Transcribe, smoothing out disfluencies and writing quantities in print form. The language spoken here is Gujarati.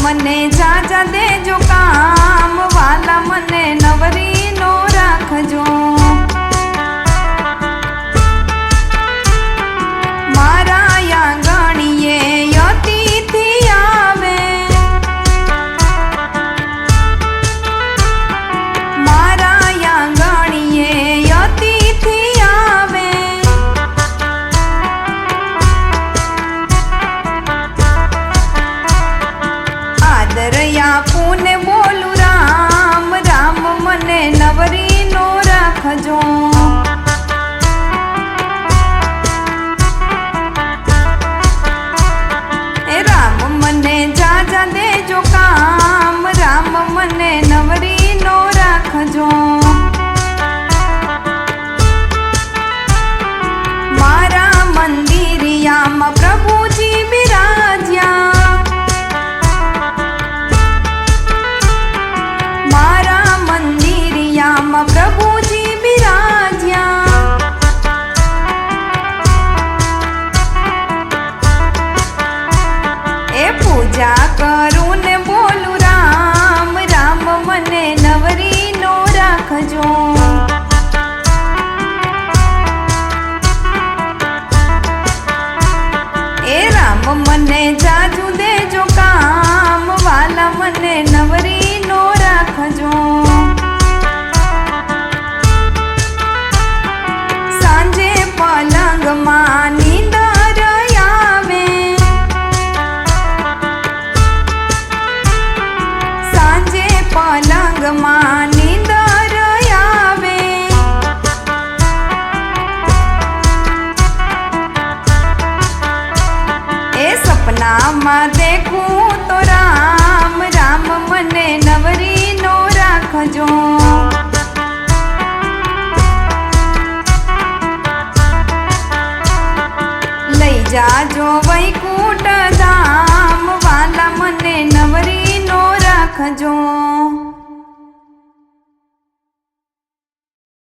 મને જાજા દેજો કામ, વાલા મને નવરી નો રાખજો। મારા આંગણીએ અતિથિ આવે, મારા આંગણીએ અતિથિ આવે। આદરયા પૂને બોલું રામ, રામ મને નવરી નો રાખજો। રામ મને જાજા દેજો કામ, રામ મને નવરી નો રાખજો। મારા મંદિરિયામાં પ્રભુજી બિરાજ્યા, મારા મંદિરિયામાં પ્રભુજી બિરાજ્યા। એ પૂજા કરું ને બોલું રામ, રામ મને નવરી નો રાખજો। એ રામ મને જાજુ દેજો કામ, વાલા મને નવરી નો રાખજો। સાંજે પલંગમાં નીંદર આવે, સાંજે પલંગમાં નીંદર આવે। એ સપનામાં દેખું તો રામ, રામ મને નવરી નો રાખજો। લઈ જાજો વૈકુંઠ ધામ, વાલા મને નવરી નો રાખજો।